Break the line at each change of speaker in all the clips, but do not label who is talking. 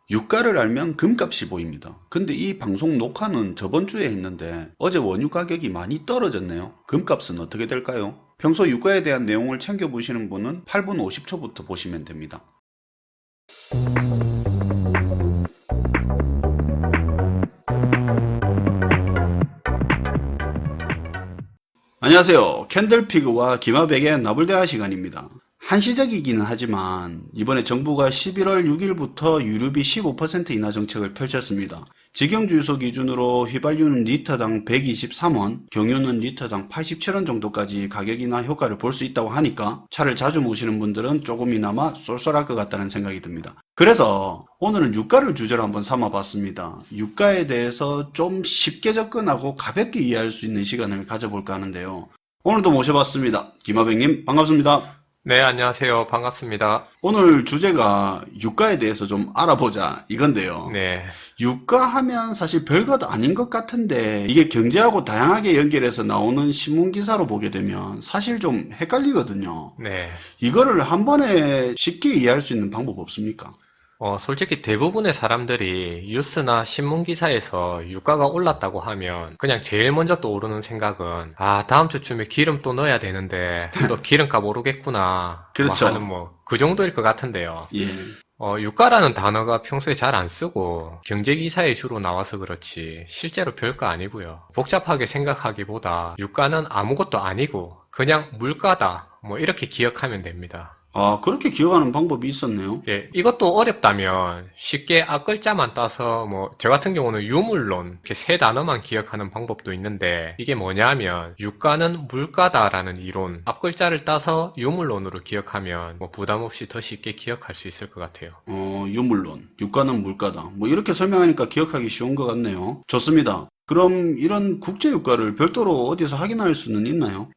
유가를 알면 금값이 보입니다. 근데 이 방송 녹화는 저번 주에 했는데 어제 원유 가격이 많이 떨어졌네요. 금값은 어떻게 될까요? 평소 유가에 대한 내용을 챙겨보시는 분은 8분 50초부터 보시면 됩니다. 안녕하세요. 캔들피그와 김하백의 나불대화 시간입니다. 한시적이기는 하지만 이번에 정부가 11월 6일부터 유류비 15% 인하 정책을 펼쳤습니다. 직영주유소 기준으로 휘발유는 리터당 123원, 경유는 리터당 87원 정도까지 가격 인하 효과를 볼 수 있다고 하니까 차를 자주 모시는 분들은 조금이나마 쏠쏠할 것 같다는 생각이 듭니다. 그래서 오늘은 유가를 주제로 한번 삼아봤습니다. 유가에 대해서 좀 쉽게 접근하고 가볍게 이해할 수 있는 시간을 가져볼까 하는데요. 오늘도 모셔봤습니다. 김하백님 반갑습니다.
네, 안녕하세요. 반갑습니다.
오늘 주제가 유가에 대해서 좀 알아보자 이건데요.
네,
유가 하면 사실 별것 아닌 것 같은데 이게 경제하고 다양하게 연결해서 나오는 신문기사로 보게 되면 사실 좀 헷갈리거든요.
네.
이거를 한 번에 쉽게 이해할 수 있는 방법 없습니까?
솔직히 대부분의 사람들이 뉴스나 신문 기사에서 유가가 올랐다고 하면 그냥 제일 먼저 떠오르는 생각은 다음 주쯤에 기름 또 넣어야 되는데 또 기름값 오르겠구나.
그렇죠.
하는 그 정도일 것 같은데요.
예.
유가라는 단어가 평소에 잘 안 쓰고 경제 기사에 주로 나와서 그렇지 실제로 별거 아니고요. 복잡하게 생각하기보다 유가는 아무것도 아니고 그냥 물가다. 이렇게 기억하면 됩니다.
그렇게 기억하는 방법이 있었네요.
예, 이것도 어렵다면 쉽게 앞글자만 따서 저 같은 경우는 유물론 이렇게 세 단어만 기억하는 방법도 있는데 이게 뭐냐면 유가는 물가다라는 이론 앞글자를 따서 유물론으로 기억하면 부담 없이 더 쉽게 기억할 수 있을 것 같아요.
유물론, 유가는 물가다. 이렇게 설명하니까 기억하기 쉬운 것 같네요. 좋습니다. 그럼 이런 국제유가를 별도로 어디서 확인할 수는 있나요?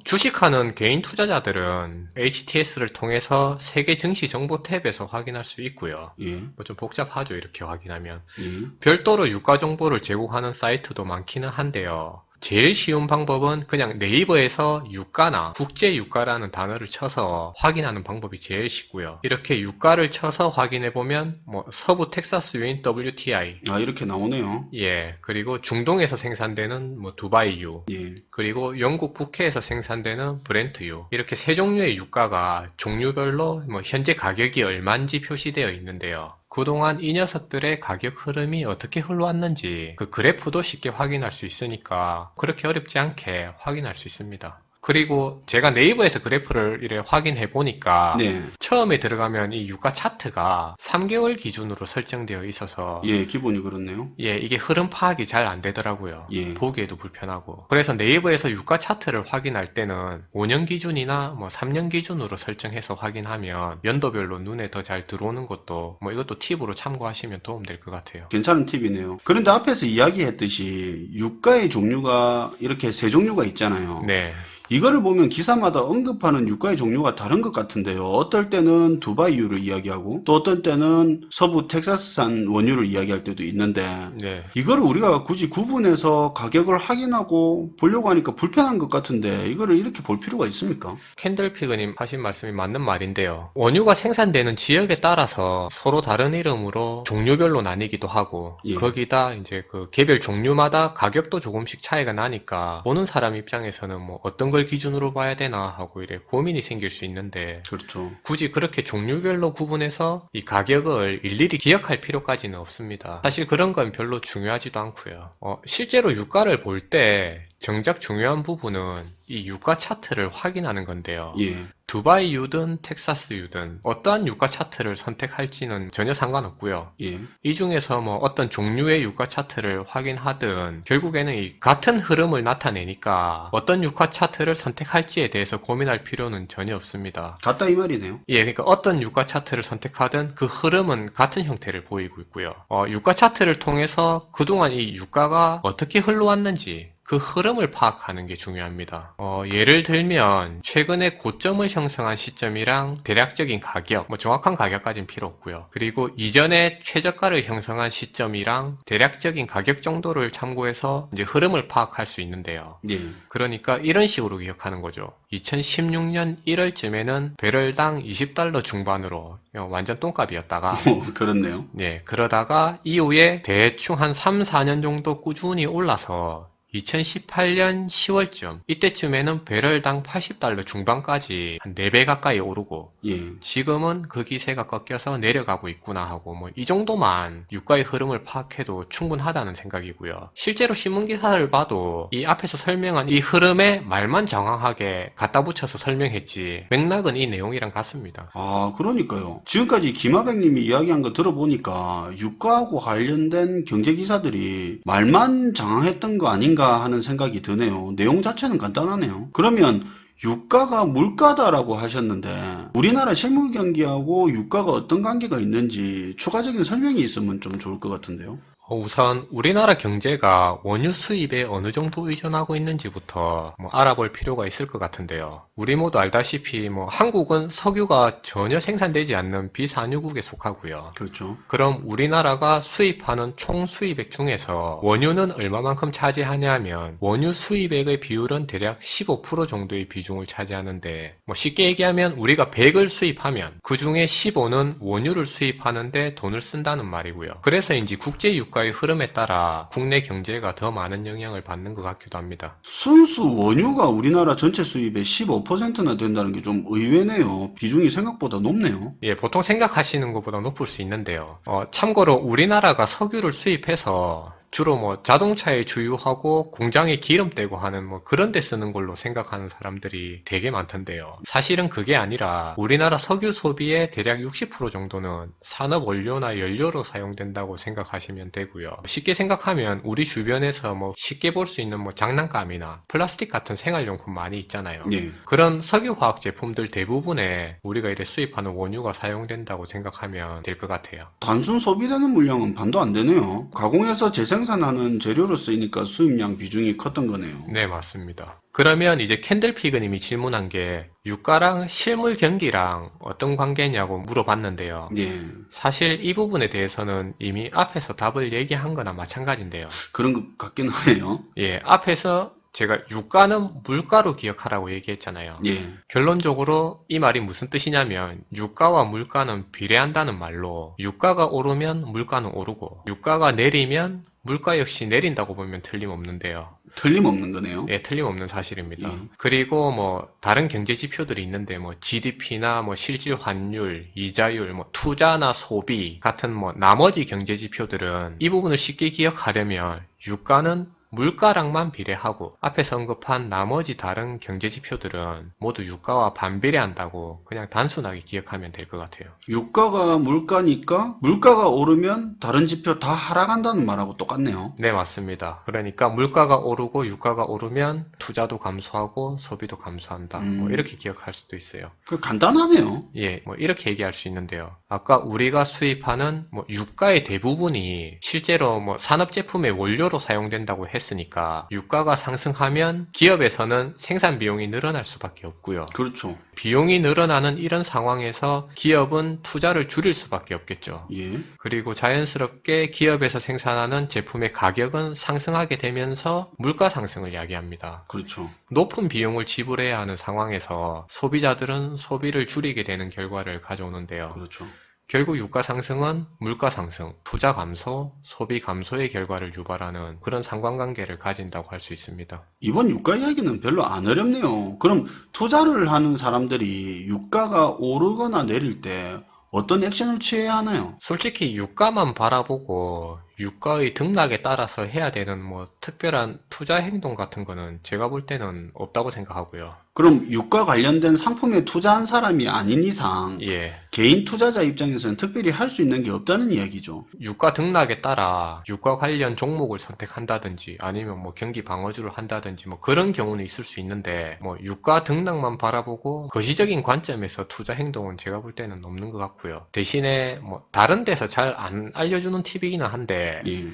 주식하는 개인 투자자들은 HTS를 통해서 세계 증시 정보 탭에서 확인할 수 있고요.
예,
좀 복잡하죠, 이렇게 확인하면.
예.
별도로 유가 정보를 제공하는 사이트도 많기는 한데요. 제일 쉬운 방법은 그냥 네이버에서 유가나 국제유가라는 단어를 쳐서 확인하는 방법이 제일 쉽고요. 이렇게 유가를 쳐서 확인해보면 서부 텍사스유인 WTI,
이렇게 나오네요.
예, 그리고 중동에서 생산되는 두바이유,
예.
그리고 영국 북해에서 생산되는 브렌트유, 이렇게 세 종류의 유가가 종류별로 현재 가격이 얼마인지 표시되어 있는데요. 그동안 이 녀석들의 가격 흐름이 어떻게 흘러왔는지 그 그래프도 쉽게 확인할 수 있으니까 그렇게 어렵지 않게 확인할 수 있습니다. 그리고 제가 네이버에서 그래프를 이렇게 확인해 보니까
네.
처음에 들어가면 이 유가 차트가 3개월 기준으로 설정되어 있어서
예, 기본이 그렇네요.
예, 이게 흐름 파악이 잘 안 되더라고요.
예.
보기에도 불편하고. 그래서 네이버에서 유가 차트를 확인할 때는 5년 기준이나 3년 기준으로 설정해서 확인하면 연도별로 눈에 더 잘 들어오는 것도 이것도 팁으로 참고하시면 도움될 것 같아요.
괜찮은 팁이네요. 그런데 앞에서 이야기했듯이 유가의 종류가 이렇게 세 종류가 있잖아요.
네.
이거를 보면 기사마다 언급하는 유가의 종류가 다른 것 같은데요. 어떨 때는 두바이유를 이야기하고 또 어떨 때는 서부 텍사스산 원유를 이야기할 때도 있는데
네.
이거를 우리가 굳이 구분해서 가격을 확인하고 보려고 하니까 불편한 것 같은데 이거를 이렇게 볼 필요가 있습니까?
캔들피그님 하신 말씀이 맞는 말인데요. 원유가 생산되는 지역에 따라서 서로 다른 이름으로 종류별로 나뉘기도 하고
예.
거기다 이제 그 개별 종류마다 가격도 조금씩 차이가 나니까 보는 사람 입장에서는 어떤 걸 기준으로 봐야 되나 하고 이래 고민이 생길 수 있는데
그렇죠.
굳이 그렇게 종류별로 구분해서 이 가격을 일일이 기억할 필요까지는 없습니다. 사실 그런 건 별로 중요하지도 않고요. 실제로 유가를 볼 때 정작 중요한 부분은 이 유가 차트를 확인하는 건데요.
예.
두바이유든 텍사스유든 어떠한 유가 차트를 선택할지는 전혀 상관없고요.
예.
이 중에서 어떤 종류의 유가 차트를 확인하든 결국에는 이 같은 흐름을 나타내니까 어떤 유가 차트를 선택할지에 대해서 고민할 필요는 전혀 없습니다.
같다 이 말이네요.
예, 그러니까 어떤 유가 차트를 선택하든 그 흐름은 같은 형태를 보이고 있고요. 유가 차트를 통해서 그동안 이 유가가 어떻게 흘러왔는지 그 흐름을 파악하는 게 중요합니다. 예를 들면 최근에 고점을 형성한 시점이랑 대략적인 가격, 정확한 가격까지는 필요 없고요. 그리고 이전에 최저가를 형성한 시점이랑 대략적인 가격 정도를 참고해서 이제 흐름을 파악할 수 있는데요.
예.
그러니까 이런 식으로 기억하는 거죠. 2016년 1월쯤에는 배럴당 $20 중반으로 완전 똥값이었다가
그렇네요.
네, 그러다가 이후에 대충 한 3, 4년 정도 꾸준히 올라서 2018년 10월쯤 이때쯤에는 배럴당 $80 중반까지 한 4배 가까이 오르고
예.
지금은 그 기세가 꺾여서 내려가고 있구나 하고 이 정도만 유가의 흐름을 파악해도 충분하다는 생각이고요. 실제로 신문 기사를 봐도 이 앞에서 설명한 이 흐름에 말만 정확하게 갖다 붙여서 설명했지 맥락은 이 내용이랑 같습니다.
아, 그러니까요. 지금까지 김하백님이 이야기한 거 들어보니까 유가하고 관련된 경제 기사들이 말만 장황했던 거 아닌가 하는 생각이 드네요. 내용 자체는 간단하네요. 그러면 유가가 물가다라고 하셨는데 우리나라 실물 경기하고 유가가 어떤 관계가 있는지 추가적인 설명이 있으면 좀 좋을 것 같은데요.
우선 우리나라 경제가 원유 수입에 어느 정도 의존하고 있는지부터 알아볼 필요가 있을 것 같은데요. 우리 모두 알다시피 한국은 석유가 전혀 생산되지 않는 비산유국에 속하고요.
그렇죠.
그럼 우리나라가 수입하는 총 수입액 중에서 원유는 얼마만큼 차지하냐면 원유 수입액의 비율은 대략 15% 정도의 비중을 차지하는데 쉽게 얘기하면 우리가 100을 수입하면 그 중에 15는 원유를 수입하는데 돈을 쓴다는 말이고요. 그래서인지 국제 유가의 흐름에 따라 국내 경제가 더 많은 영향을 받는 것 같기도 합니다.
순수 원유가 우리나라 전체 수입의 15%나 된다는 게 좀 의외네요. 비중이 생각보다 높네요.
예, 보통 생각하시는 것보다 높을 수 있는데요. 참고로 우리나라가 석유를 수입해서 주로 자동차에 주유하고 공장에 기름 떼고 하는 그런 데 쓰는 걸로 생각하는 사람들이 되게 많던데요. 사실은 그게 아니라 우리나라 석유 소비의 대략 60% 정도는 산업 원료나 연료로 사용된다고 생각하시면 되고요. 쉽게 생각하면 우리 주변에서 쉽게 볼 수 있는 장난감이나 플라스틱 같은 생활용품 많이 있잖아요.
예.
그런 석유화학 제품들 대부분에 우리가 이렇게 수입하는 원유가 사용된다고 생각하면 될 것 같아요.
단순 소비되는 물량은 반도 안 되네요. 가공해서 재생산하는 재료로 쓰이니까 수입량 비중이 컸던 거네요.
네, 맞습니다. 그러면 이제 캔들피그님이 질문한 게 유가랑 실물 경기랑 어떤 관계냐고 물어봤는데요.
예.
사실 이 부분에 대해서는 이미 앞에서 답을 얘기한 거나 마찬가지인데요.
그런 것 같긴 하네요.
예, 앞에서 제가 유가는 물가로 기억하라고 얘기했잖아요.
예.
결론적으로 이 말이 무슨 뜻이냐면 유가와 물가는 비례한다는 말로 유가가 오르면 물가는 오르고 유가가 내리면 물가 역시 내린다고 보면 틀림없는데요.
틀림없는 거네요.
예, 틀림없는 사실입니다.
예.
그리고 다른 경제 지표들이 있는데 GDP나 실질 환율, 이자율, 투자나 소비 같은 나머지 경제 지표들은 이 부분을 쉽게 기억하려면 유가는 물가랑만 비례하고 앞에서 언급한 나머지 다른 경제 지표들은 모두 유가와 반비례한다고 그냥 단순하게 기억하면 될 것 같아요.
유가가 물가니까 물가가 오르면 다른 지표 다 하락한다는 말하고 똑같네요.
네, 맞습니다. 그러니까 물가가 오르고 유가가 오르면 투자도 감소하고 소비도 감소한다. 이렇게 기억할 수도 있어요.
그 간단하네요.
예, 이렇게 얘기할 수 있는데요. 아까 우리가 수입하는 유가의 대부분이 실제로 산업제품의 원료로 사용된다고 했으니까 유가가 상승하면 기업에서는 생산 비용이 늘어날 수밖에 없고요.
그렇죠.
비용이 늘어나는 이런 상황에서 기업은 투자를 줄일 수밖에 없겠죠.
예.
그리고 자연스럽게 기업에서 생산하는 제품의 가격은 상승하게 되면서 물가 상승을 야기합니다.
그렇죠.
높은 비용을 지불해야 하는 상황에서 소비자들은 소비를 줄이게 되는 결과를 가져오는데요.
그렇죠.
결국 유가 상승은 물가 상승, 투자 감소, 소비 감소의 결과를 유발하는 그런 상관관계를 가진다고 할 수 있습니다.
이번 유가 이야기는 별로 안 어렵네요. 그럼 투자를 하는 사람들이 유가가 오르거나 내릴 때 어떤 액션을 취해야 하나요?
솔직히 유가만 바라보고 유가의 등락에 따라서 해야 되는 특별한 투자 행동 같은 거는 제가 볼 때는 없다고 생각하고요.
그럼 유가 관련된 상품에 투자한 사람이 아닌 이상
예.
개인 투자자 입장에서는 특별히 할 수 있는 게 없다는 이야기죠.
유가 등락에 따라 유가 관련 종목을 선택한다든지 아니면 경기 방어주를 한다든지 그런 경우는 있을 수 있는데 유가 등락만 바라보고 거시적인 관점에서 투자 행동은 제가 볼 때는 없는 것 같고요. 대신에 다른 데서 잘 안 알려주는 팁이기는 한데
예.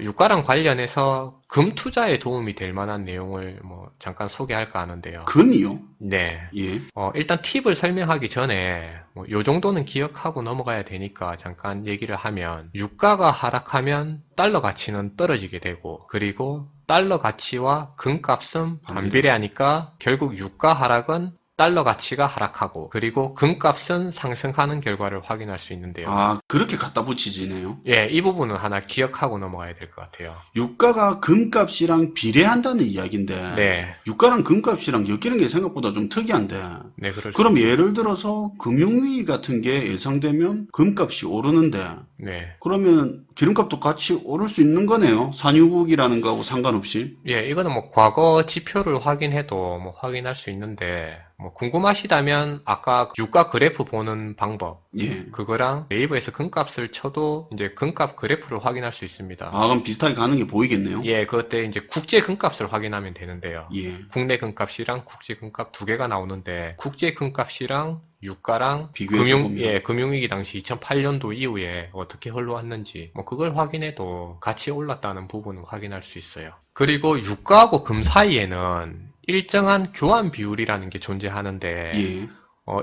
유가랑 관련해서 금 투자에 도움이 될 만한 내용을 뭐 잠깐 소개할까 하는데요.
금이요?
네.
예.
일단 팁을 설명하기 전에 요 정도는 기억하고 넘어가야 되니까 잠깐 얘기를 하면 유가가 하락하면 달러 가치는 떨어지게 되고 그리고 달러 가치와 금값은 반비례하니까 결국 유가 하락은 달러 가치가 하락하고 그리고 금값은 상승하는 결과를 확인할 수 있는데요.
아, 그렇게 갖다 붙이지네요.
예, 이 부분은 하나 기억하고 넘어가야 될 것 같아요.
유가가 금값이랑 비례한다는 이야기인데
네,
유가랑 금값이랑 엮이는 게 생각보다 좀 특이한데
네, 그럴 수
그럼
있죠.
예를 들어서 금융위기 같은 게 예상되면 금값이 오르는데
네.
그러면 기름값도 같이 오를 수 있는 거네요. 산유국이라는 거하고 상관없이.
예, 이거는 뭐 과거 지표를 확인해도 뭐 확인할 수 있는데 뭐 궁금하시다면 아까 유가 그래프 보는 방법
예.
그거랑 네이버에서 금값을 쳐도 이제 금값 그래프를 확인할 수 있습니다.
아, 그럼 비슷하게 가는 게 보이겠네요.
예, 그때 이제 국제 금값을 확인하면 되는데요.
예.
국내 금값이랑 국제 금값 두 개가 나오는데 국제 금값이랑 유가랑
비교해서 보면.
금융위기 당시 2008년도 이후에 어떻게 흘러왔는지 뭐 그걸 확인해도 같이 올랐다는 부분을 확인할 수 있어요. 그리고 유가하고 금 사이에는 일정한 교환 비율이라는 게 존재하는데
예.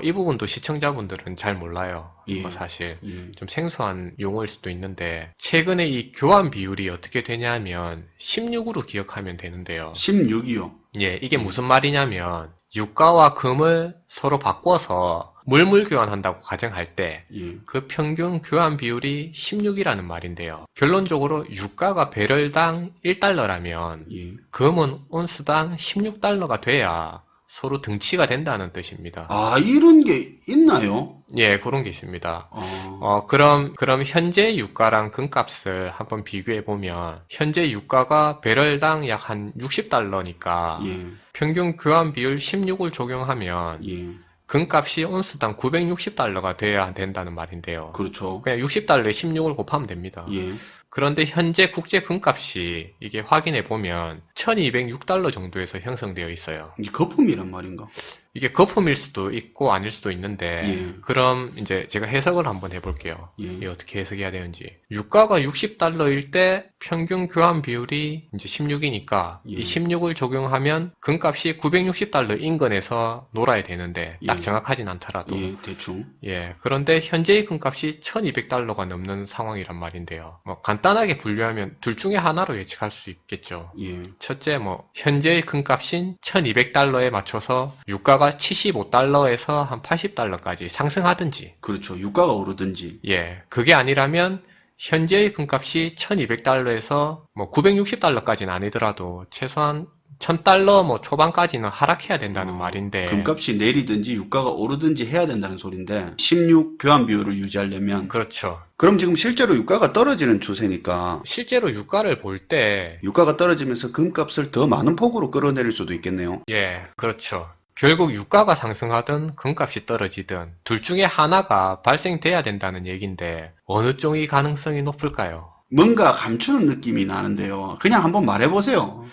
이 부분도 시청자분들은 잘 몰라요.
예.
뭐 사실
예.
좀 생소한 용어일 수도 있는데 최근에 이 교환 비율이 어떻게 되냐면 16으로 기억하면 되는데요.
16이요.
예, 이게 무슨 말이냐면 유가와 금을 서로 바꿔서 물물 교환한다고 가정할 때
예.
그 평균 교환 비율이 16이라는 말인데요. 결론적으로 유가가 배럴당 1달러라면
예.
금은 온스당 16달러가 돼야 서로 등치가 된다는 뜻입니다.
아, 이런 게 있나요?
예, 그런 게 있습니다.
아,
그럼 현재 유가랑 금값을 한번 비교해 보면 현재 유가가 배럴당 약 한 60달러니까
예.
평균 교환 비율 16을 적용하면
예.
금값이 온스당 960달러가 돼야 된다는 말인데요.
그렇죠.
그냥 60달러에 16을 곱하면 됩니다.
예.
그런데 현재 국제 금값이 이게 확인해 보면 1206달러 정도에서 형성되어 있어요.
이게 거품이란 말인가?
이게 거품일 수도 있고 아닐 수도 있는데
예.
그럼 이제 제가 해석을 한번 해볼게요.
예.
이게 어떻게 해석해야 되는지. 유가가 60달러일 때 평균 교환 비율이 이제 16이니까
예.
이 16을 적용하면 금값이 960달러 인근에서 놀아야 되는데 딱
예.
정확하진 않더라도
예, 대충.
예, 그런데 현재의 금값이 1200달러가 넘는 상황이란 말인데요. 뭐 간단하게 분류하면 둘 중에 하나로 예측할 수 있겠죠.
예.
첫째, 뭐 현재의 금값인 1200달러에 맞춰서 유가가 75달러에서 한 80달러까지 상승하든지
그렇죠. 유가가 오르든지.
예, 그게 아니라면 현재의 금값이 1200달러에서 뭐 960달러까지는 아니더라도 최소한 1000달러 뭐 초반까지는 하락해야 된다는 말인데
금값이 내리든지 유가가 오르든지 해야 된다는 소린데 16 교환 비율을 유지하려면
그렇죠.
그럼 지금 실제로 유가가 떨어지는 추세니까
실제로 유가를 볼 때
유가가 떨어지면서 금값을 더 많은 폭으로 끌어내릴 수도 있겠네요.
예, 그렇죠. 결국 유가가 상승하든 금값이 떨어지든 둘 중에 하나가 발생돼야 된다는 얘기인데 어느 쪽이 가능성이 높을까요?
뭔가 감추는 느낌이 나는데요. 그냥 한번 말해보세요.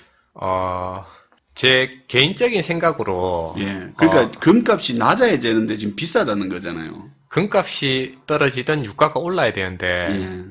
제 개인적인 생각으로
예. 그러니까 금값이 낮아야 되는데 지금 비싸다는 거잖아요.
금값이 떨어지든 유가가 올라야 되는데
예.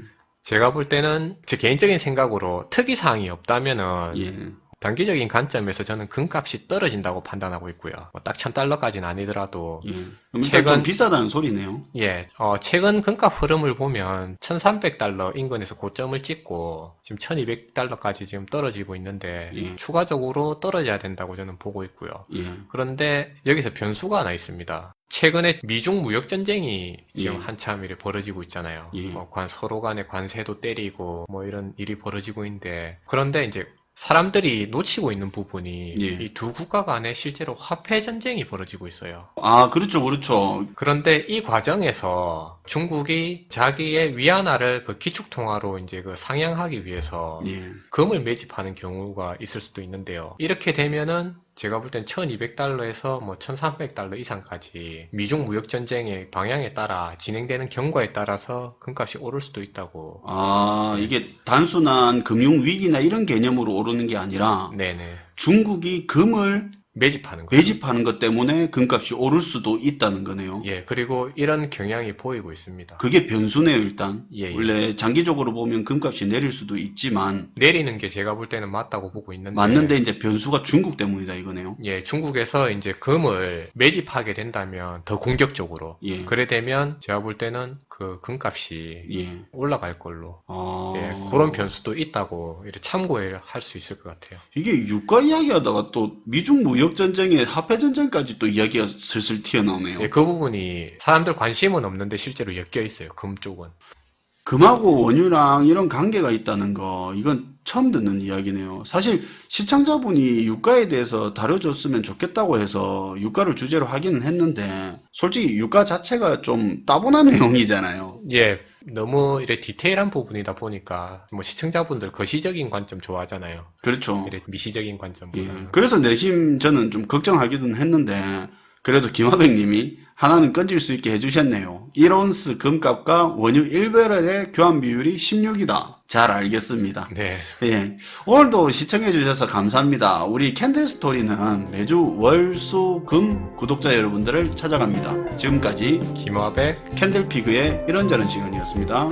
제가 볼 때는 제 개인적인 생각으로 특이사항이 없다면은
예.
단기적인 관점에서 저는 금값이 떨어진다고 판단하고 있고요. 뭐 딱 1000달러까지는 아니더라도
예. 그럼 일단 좀 비싸다는 소리네요.
예, 최근 금값 흐름을 보면 1300달러 인근에서 고점을 찍고 지금 1200달러까지 지금 떨어지고 있는데
예.
추가적으로 떨어져야 된다고 저는 보고 있고요.
예.
그런데 여기서 변수가 하나 있습니다. 최근에 미중 무역 전쟁이 지금
예.
한참 이렇게 벌어지고 있잖아요.
예.
서로 간에 관세도 때리고 뭐 이런 일이 벌어지고 있는데 그런데 이제 사람들이 놓치고 있는 부분이
예.
이 두 국가 간에 실제로 화폐 전쟁이 벌어지고 있어요.
아, 그렇죠, 그렇죠.
그런데 이 과정에서 중국이 자기의 위안화를 그 기축통화로 이제 그 상향하기 위해서
예.
금을 매집하는 경우가 있을 수도 있는데요. 이렇게 되면은 제가 볼 땐 1200달러에서 뭐 1300달러 이상까지 미중 무역 전쟁의 방향에 따라 진행되는 경과에 따라서 금값이 오를 수도 있다고.
아, 이게 단순한 금융 위기나 이런 개념으로 오르는 게 아니라
네네.
중국이 금을
매집하는 거죠.
매집하는 것 때문에 금값이 오를 수도 있다는 거네요.
예, 그리고 이런 경향이 보이고 있습니다.
그게 변수네요, 일단.
예, 예.
원래 장기적으로 보면 금값이 내릴 수도 있지만
내리는 게 제가 볼 때는 맞다고 보고 있는데
맞는데 이제 변수가 중국 때문이다 이거네요.
예, 중국에서 이제 금을 매집하게 된다면 더 공격적으로
예.
그래 되면 제가 볼 때는 그 금값이
예.
올라갈 걸로
아...
예, 그런 변수도 있다고 이렇게 참고할 수 있을 것 같아요.
이게 유가 이야기하다가 또 미중 무역 전쟁에 화폐 전쟁까지 또 이야기가 슬슬 튀어나오네요.
예, 그 부분이 사람들 관심은 없는데 실제로 엮여 있어요. 금 쪽은.
금하고 원유랑 이런 관계가 있다는 거, 이건 처음 듣는 이야기네요. 사실 시청자분이 유가에 대해서 다뤄줬으면 좋겠다고 해서 유가를 주제로 하기는 했는데, 솔직히 유가 자체가 좀 따분한 내용이잖아요.
예, 너무 이래 디테일한 부분이다 보니까 뭐 시청자분들 거시적인 관점 좋아하잖아요.
그렇죠.
이래 미시적인
예.
관점보다.
그래서 내심 저는 좀 걱정하기는 했는데, 그래도 김하백님이 하나는 건질 수 있게 해주셨네요. 1온스 금값과 원유 1배럴의 교환 비율이 16이다. 잘 알겠습니다.
네.
예. 오늘도 시청해주셔서 감사합니다. 우리 캔들스토리는 매주 월, 수, 금 구독자 여러분들을 찾아갑니다. 지금까지
김화백
캔들피그의 이런저런 시간이었습니다.